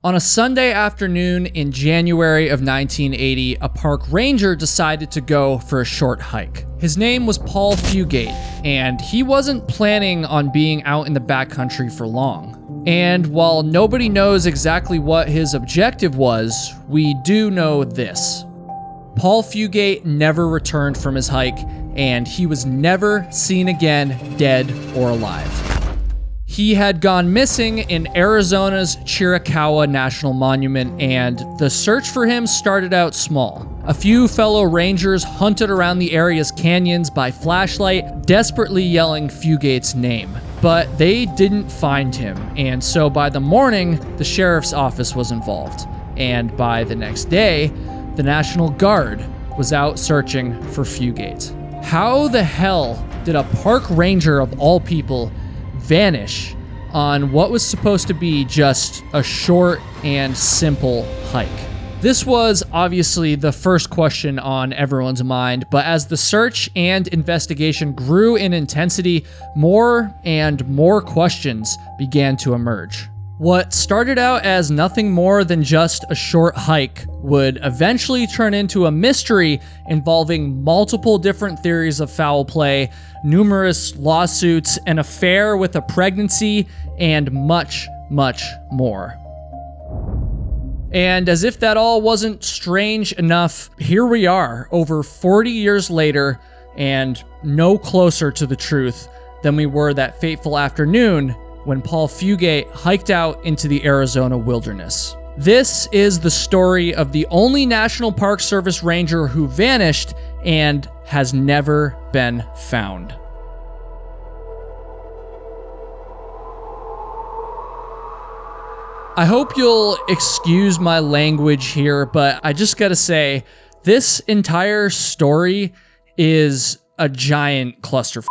On a Sunday afternoon in January of 1980, a park ranger decided to go for a short hike. His name was Paul Fugate, and he wasn't planning on being out in the backcountry for long. And while nobody knows exactly what his objective was, we do know this. Paul Fugate never returned from his hike, and he was never seen again, dead or alive. He had gone missing in Arizona's Chiricahua National Monument, and the search for him started out small. A few fellow rangers hunted around the area's canyons by flashlight, desperately yelling Fugate's name. But they didn't find him, and so by the morning, the sheriff's office was involved. And by the next day, the National Guard was out searching for Fugate. How the hell did a park ranger of all people vanish on what was supposed to be just a short and simple hike? This was obviously the first question on everyone's mind, but as the search and investigation grew in intensity, more and more questions began to emerge. What started out as nothing more than just a short hike would eventually turn into a mystery involving multiple different theories of foul play, numerous lawsuits, an affair with a pregnancy, and much, much more. And as if that all wasn't strange enough, here we are, over 40 years later, and no closer to the truth than we were that fateful afternoon when Paul Fugate hiked out into the Arizona wilderness. This is the story of the only National Park Service ranger who vanished and has never been found. I hope you'll excuse my language here, but I just gotta say, this entire story is a giant clusterfuck.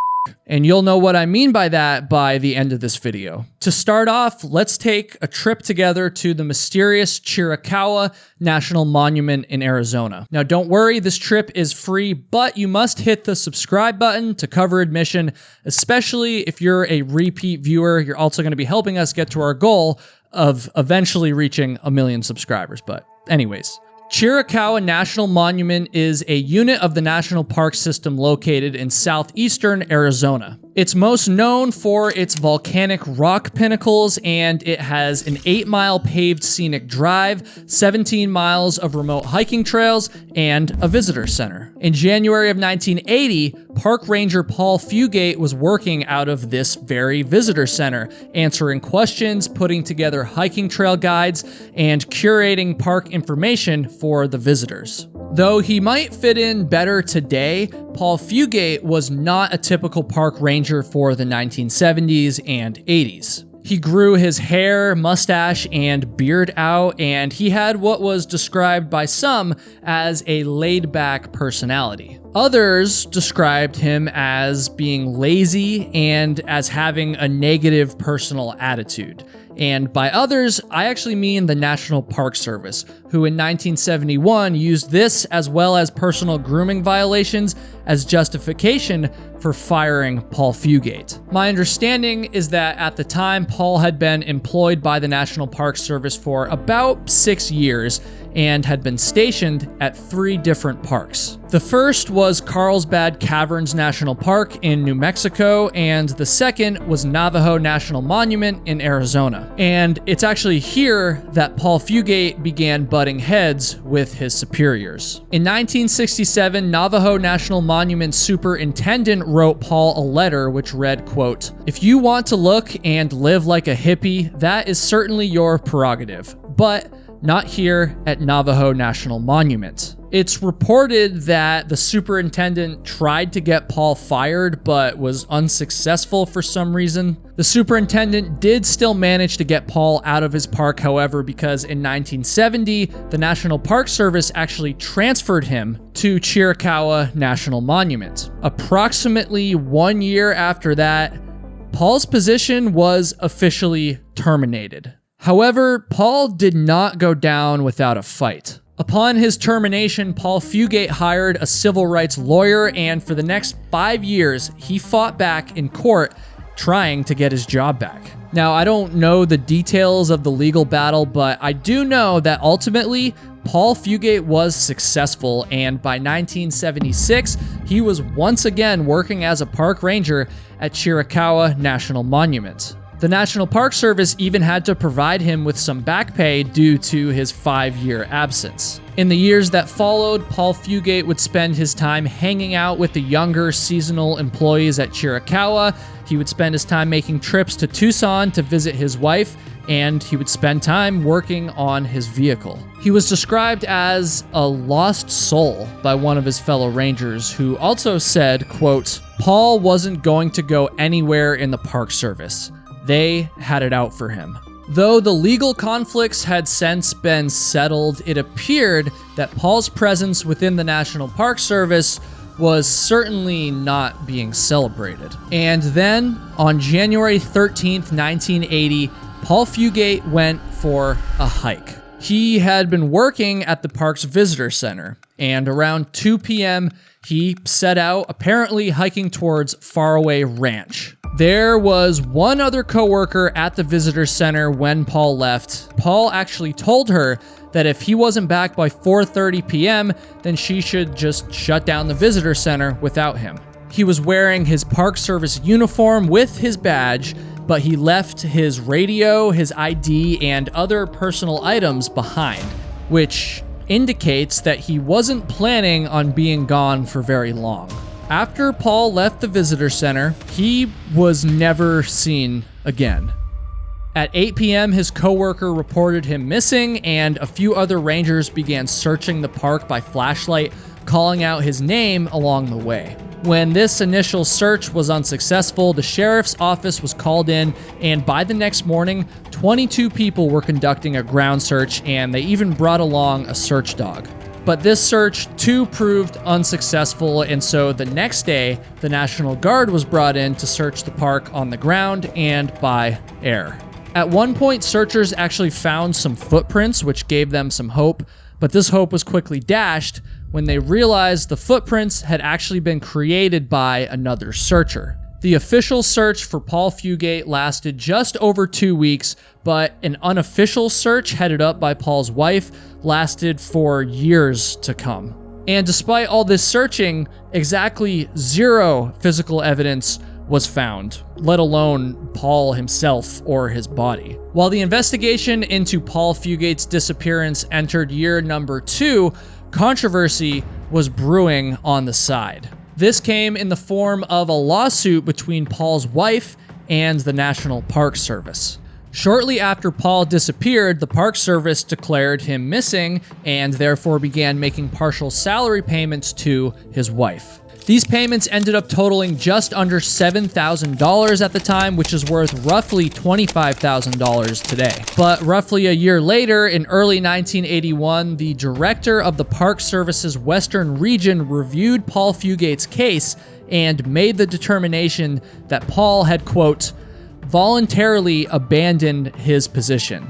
And you'll know what I mean by that by the end of this video. To start off, let's take a trip together to the mysterious Chiricahua National Monument in Arizona. Now, don't worry, this trip is free, but you must hit the subscribe button to cover admission, especially if you're a repeat viewer. You're also going to be helping us get to our goal of eventually reaching 1 million subscribers. But anyways, Chiricahua National Monument is a unit of the National Park System located in southeastern Arizona. It's most known for its volcanic rock pinnacles, and it has an 8-mile paved scenic drive, 17 miles of remote hiking trails, and a visitor center. In January of 1980, Park Ranger Paul Fugate was working out of this very visitor center, answering questions, putting together hiking trail guides, and curating park information for the visitors. Though he might fit in better today, Paul Fugate was not a typical park ranger for the 1970s and 80s. He grew his hair, mustache, and beard out, and he had what was described by some as a laid-back personality. Others described him as being lazy and as having a negative personal attitude. And by others, I actually mean the National Park Service, who in 1971 used this as well as personal grooming violations as justification for firing Paul Fugate. My understanding is that at the time, Paul had been employed by the National Park Service for about 6 years and had been stationed at 3 different parks. The first was Carlsbad Caverns National Park in New Mexico, and the second was Navajo National Monument in Arizona. And it's actually here that Paul Fugate began butting heads with his superiors. In 1967, Navajo National Monument Superintendent wrote Paul a letter which read, quote, "If you want to look and live like a hippie, that is certainly your prerogative, but not here at Navajo National Monument." It's reported that the superintendent tried to get Paul fired, but was unsuccessful for some reason. The superintendent did still manage to get Paul out of his park, however, because in 1970, the National Park Service actually transferred him to Chiricahua National Monument. Approximately 1 year after that, Paul's position was officially terminated. However, Paul did not go down without a fight. Upon his termination, Paul Fugate hired a civil rights lawyer, and for the next 5 years, he fought back in court trying to get his job back. Now, I don't know the details of the legal battle, but I do know that ultimately Paul Fugate was successful, and by 1976, he was once again working as a park ranger at Chiricahua National Monument. The National Park Service even had to provide him with some back pay due to his 5-year absence. In the years that followed, Paul Fugate would spend his time hanging out with the younger seasonal employees at Chiricahua. He would spend his time making trips to Tucson to visit his wife, and he would spend time working on his vehicle. He was described as a lost soul by one of his fellow rangers, who also said, quote, "Paul wasn't going to go anywhere in the Park Service. They had it out for him." Though the legal conflicts had since been settled, it appeared that Paul's presence within the National Park Service was certainly not being celebrated. And then, on January 13th, 1980, Paul Fugate went for a hike. He had been working at the park's visitor center, and around 2 p.m., he set out, apparently hiking towards Faraway Ranch. There was one other coworker at the visitor center when Paul left. Paul actually told her that if he wasn't back by 4:30 p.m., then she should just shut down the visitor center without him. He was wearing his Park Service uniform with his badge, but he left his radio, his ID, and other personal items behind, which indicates that he wasn't planning on being gone for very long. After Paul left the visitor center, he was never seen again. At 8 p.m., his coworker reported him missing, and a few other rangers began searching the park by flashlight, calling out his name along the way. When this initial search was unsuccessful, the sheriff's office was called in, and by the next morning, 22 people were conducting a ground search, and they even brought along a search dog. But this search, too, proved unsuccessful, and so the next day, the National Guard was brought in to search the park on the ground and by air. At one point, searchers actually found some footprints, which gave them some hope, but this hope was quickly dashed when they realized the footprints had actually been created by another searcher. The official search for Paul Fugate lasted just over 2 weeks, but an unofficial search headed up by Paul's wife lasted for years to come. And despite all this searching, exactly 0 physical evidence was found, let alone Paul himself or his body. While the investigation into Paul Fugate's disappearance entered year number 2, controversy was brewing on the side. This came in the form of a lawsuit between Paul's wife and the National Park Service. Shortly after Paul disappeared, the Park Service declared him missing and therefore began making partial salary payments to his wife. These payments ended up totaling just under $7,000 at the time, which is worth roughly $25,000 today. But roughly a year later, in early 1981, the director of the Park Service's Western region reviewed Paul Fugate's case and made the determination that Paul had, quote, voluntarily abandoned his position.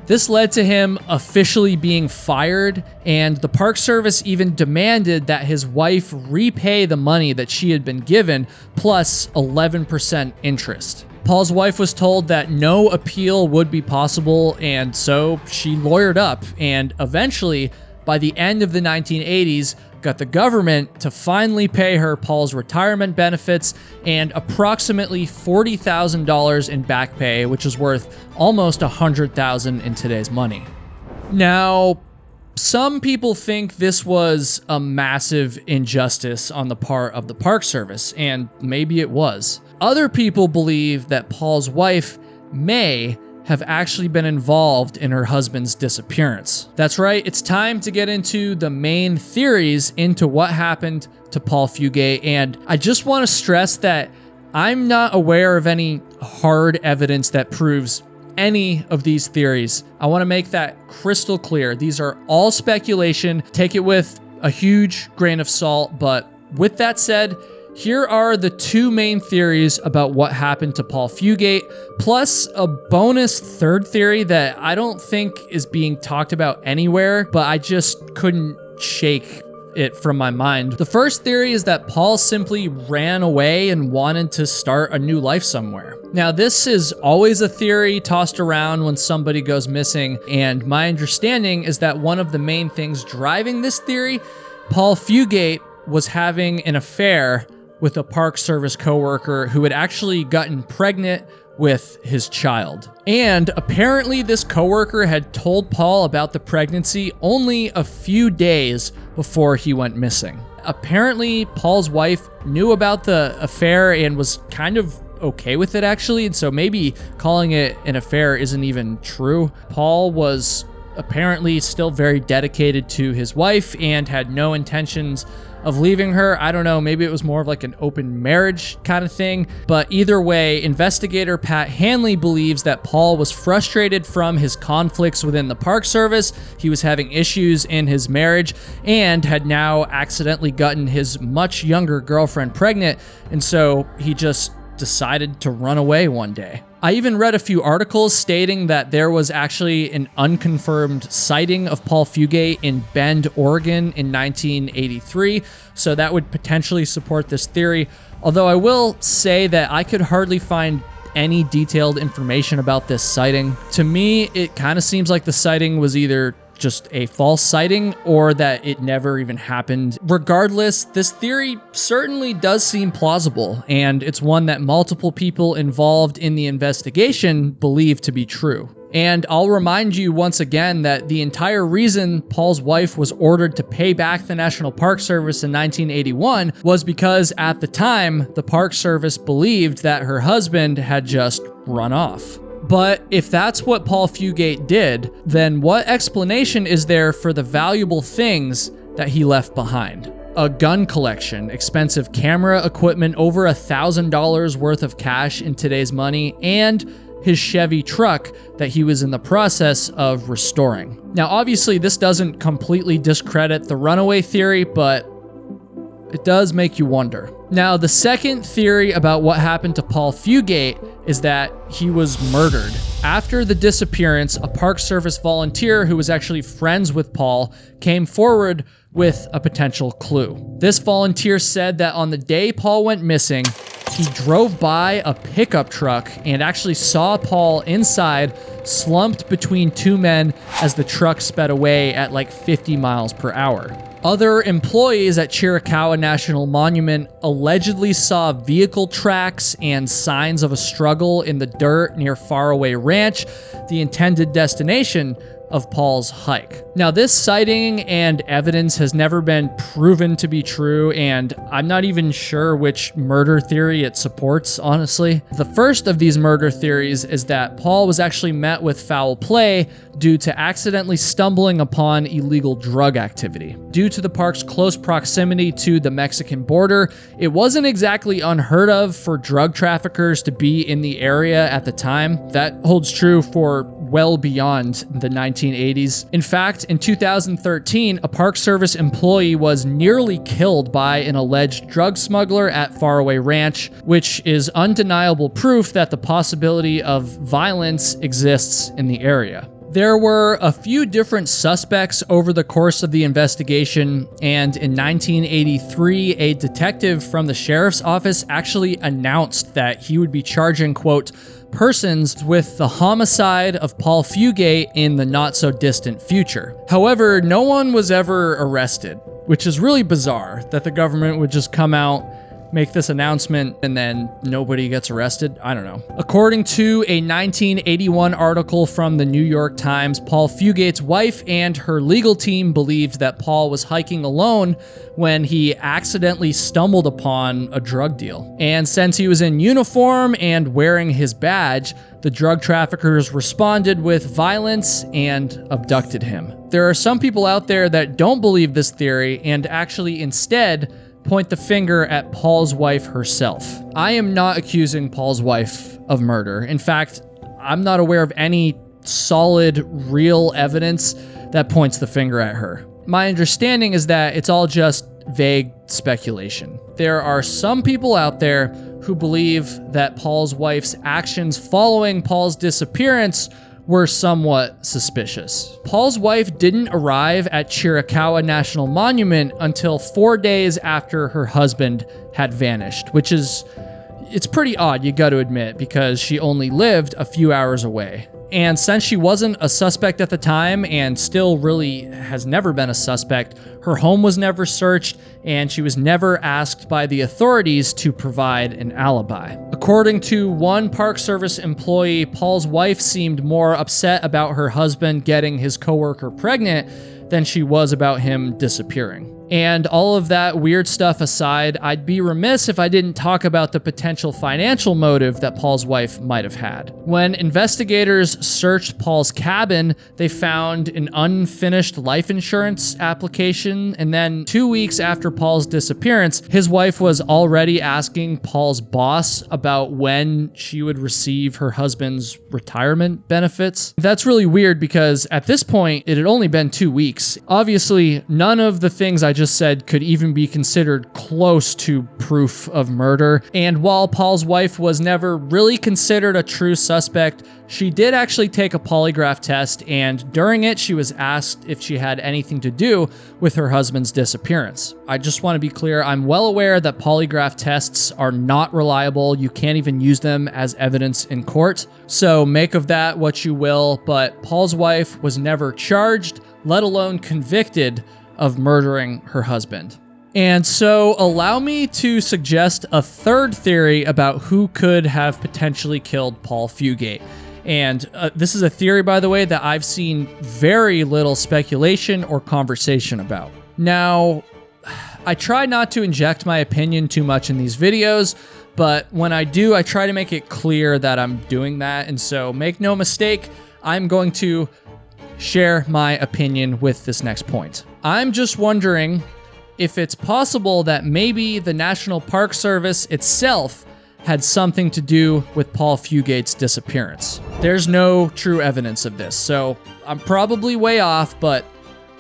This led to him officially being fired, and the Park Service even demanded that his wife repay the money that she had been given, plus 11% interest. Paul's wife was told that no appeal would be possible, and so she lawyered up, and eventually, by the end of the 1980s, got the government to finally pay her Paul's retirement benefits and approximately $40,000 in back pay, which is worth almost $100,000 in today's money. Now, some people think this was a massive injustice on the part of the Park Service, and maybe it was. Other people believe that Paul's wife may have actually been involved in her husband's disappearance. That's right, it's time to get into the main theories into what happened to Paul Fugate, and I just want to stress that I'm not aware of any hard evidence that proves any of these theories. I want to make that crystal clear. These are all speculation. Take it with a huge grain of salt, but with that said, here are the 2 main theories about what happened to Paul Fugate, plus a bonus third theory that I don't think is being talked about anywhere, but I just couldn't shake it from my mind. The first theory is that Paul simply ran away and wanted to start a new life somewhere. Now, this is always a theory tossed around when somebody goes missing, and my understanding is that one of the main things driving this theory, Paul Fugate was having an affair with a Park Service coworker who had actually gotten pregnant with his child. And apparently this coworker had told Paul about the pregnancy only a few days before he went missing. Apparently Paul's wife knew about the affair and was kind of okay with it, actually, and so maybe calling it an affair isn't even true. Paul was apparently still very dedicated to his wife and had no intentions of leaving her. I don't know, maybe it was more of like an open marriage kind of thing. But either way, investigator Pat Hanley believes that Paul was frustrated from his conflicts within the Park Service. He was having issues in his marriage and had now accidentally gotten his much younger girlfriend pregnant. And so he just decided to run away one day. I even read a few articles stating that there was actually an unconfirmed sighting of Paul Fugate in Bend, Oregon in 1983, so that would potentially support this theory. Although I will say that I could hardly find any detailed information about this sighting. To me, it kind of seems like the sighting was either just a false sighting or that it never even happened. Regardless, this theory certainly does seem plausible, and it's one that multiple people involved in the investigation believe to be true. And I'll remind you once again that the entire reason Paul's wife was ordered to pay back the National Park Service in 1981 was because at the time, the Park Service believed that her husband had just run off. But if that's what Paul Fugate did, then what explanation is there for the valuable things that he left behind? A gun collection, expensive camera equipment, over $1,000 worth of cash in today's money, and his Chevy truck that he was in the process of restoring. Now, obviously, this doesn't completely discredit the runaway theory, but it does make you wonder. Now, the second theory about what happened to Paul Fugate is that he was murdered. After the disappearance, a Park Service volunteer who was actually friends with Paul came forward with a potential clue. This volunteer said that on the day Paul went missing, he drove by a pickup truck and actually saw Paul inside, slumped between two men as the truck sped away at like 50 miles per hour. Other employees at Chiricahua National Monument allegedly saw vehicle tracks and signs of a struggle in the dirt near Faraway Ranch, the intended destination of Paul's hike. Now, this sighting and evidence has never been proven to be true, and I'm not even sure which murder theory it supports, honestly. The first of these murder theories is that Paul was actually met with foul play due to accidentally stumbling upon illegal drug activity. Due to the park's close proximity to the Mexican border, it wasn't exactly unheard of for drug traffickers to be in the area at the time. That holds true for well beyond the 1980s. In fact, in 2013, a Park Service employee was nearly killed by an alleged drug smuggler at Faraway Ranch, which is undeniable proof that the possibility of violence exists in the area. There were a few different suspects over the course of the investigation, and in 1983, a detective from the sheriff's office actually announced that he would be charging, quote, persons with the homicide of Paul Fugate in the not-so-distant future. However, no one was ever arrested, which is really bizarre that the government would just come out, make this announcement, and then nobody gets arrested. I don't know. According to a 1981 article from the New York Times, Paul Fugate's wife and her legal team believed that Paul was hiking alone when he accidentally stumbled upon a drug deal. And since he was in uniform and wearing his badge, the drug traffickers responded with violence and abducted him. There are some people out there that don't believe this theory and actually instead point the finger at Paul's wife herself. I am not accusing Paul's wife of murder. In fact, I'm not aware of any solid, real evidence that points the finger at her. My understanding is that it's all just vague speculation. There are some people out there who believe that Paul's wife's actions following Paul's disappearance were somewhat suspicious. Paul's wife didn't arrive at Chiricahua National Monument until 4 days after her husband had vanished, which is, it's pretty odd, you got to admit, because she only lived a few hours away. And since she wasn't a suspect at the time and still really has never been a suspect, her home was never searched and she was never asked by the authorities to provide an alibi. According to one Park Service employee, Paul's wife seemed more upset about her husband getting his coworker pregnant than she was about him disappearing. And all of that weird stuff aside, I'd be remiss if I didn't talk about the potential financial motive that Paul's wife might have had. When investigators searched Paul's cabin, they found an unfinished life insurance application, and then 2 weeks after Paul's disappearance, his wife was already asking Paul's boss about when she would receive her husband's retirement benefits. That's really weird because at this point, it had only been 2 weeks. Obviously, none of the things I just said could even be considered close to proof of murder. And while Paul's wife was never really considered a true suspect, she did actually take a polygraph test, and during it, she was asked if she had anything to do with her husband's disappearance. I just want to be clear, I'm well aware that polygraph tests are not reliable. You can't even use them as evidence in court. So make of that what you will, but Paul's wife was never charged, let alone convicted of murdering her husband. And so allow me to suggest a third theory about who could have potentially killed Paul Fugate. And this is a theory, by the way, that I've seen very little speculation or conversation about. Now, I try not to inject my opinion too much in these videos, but when I do, I try to make it clear that I'm doing that. And so make no mistake, I'm going to share my opinion with this next point. I'm just wondering if it's possible that maybe the National Park Service itself had something to do with Paul Fugate's disappearance. There's no true evidence of this, so I'm probably way off, but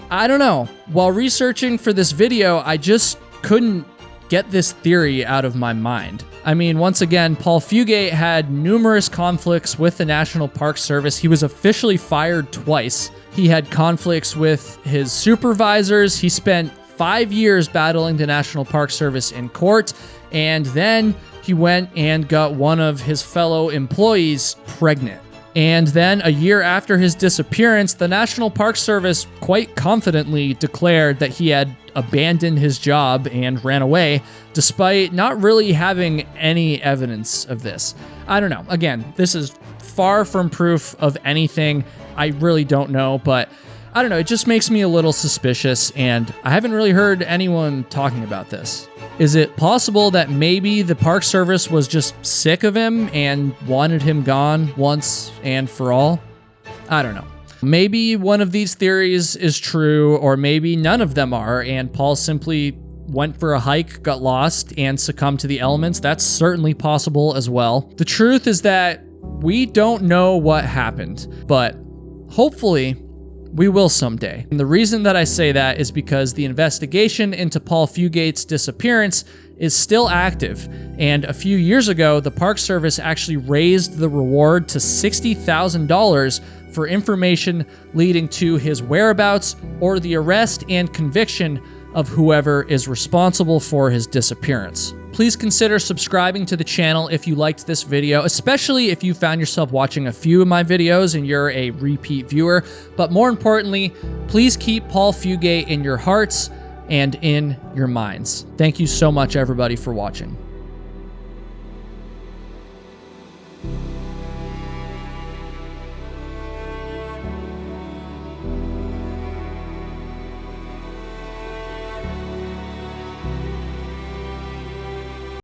I don't know. While researching for this video, I just couldn't get this theory out of my mind. I mean, once again, Paul Fugate had numerous conflicts with the National Park Service. He was officially fired twice. He had conflicts with his supervisors. He spent 5 years battling the National Park Service in court, and then he went and got one of his fellow employees pregnant. And then a year after his disappearance, the National Park Service quite confidently declared that he had abandoned his job and ran away, despite not really having any evidence of this. I don't know. Again, this is far from proof of anything. I really don't know, but I don't know. It just makes me a little suspicious, and I haven't really heard anyone talking about this. Is it possible that maybe the Park Service was just sick of him and wanted him gone once and for all? I don't know. Maybe one of these theories is true, or maybe none of them are, and Paul simply went for a hike, got lost, and succumbed to the elements. That's certainly possible as well. The truth is that we don't know what happened, but hopefully we will someday. And the reason that I say that is because the investigation into Paul Fugate's disappearance is still active. And a few years ago, the Park Service actually raised the reward to $60,000 for information leading to his whereabouts or the arrest and conviction of whoever is responsible for his disappearance. Please consider subscribing to the channel if you liked this video, especially if you found yourself watching a few of my videos and you're a repeat viewer. But more importantly, please keep Paul Fugate in your hearts and in your minds. Thank you so much, everybody, for watching.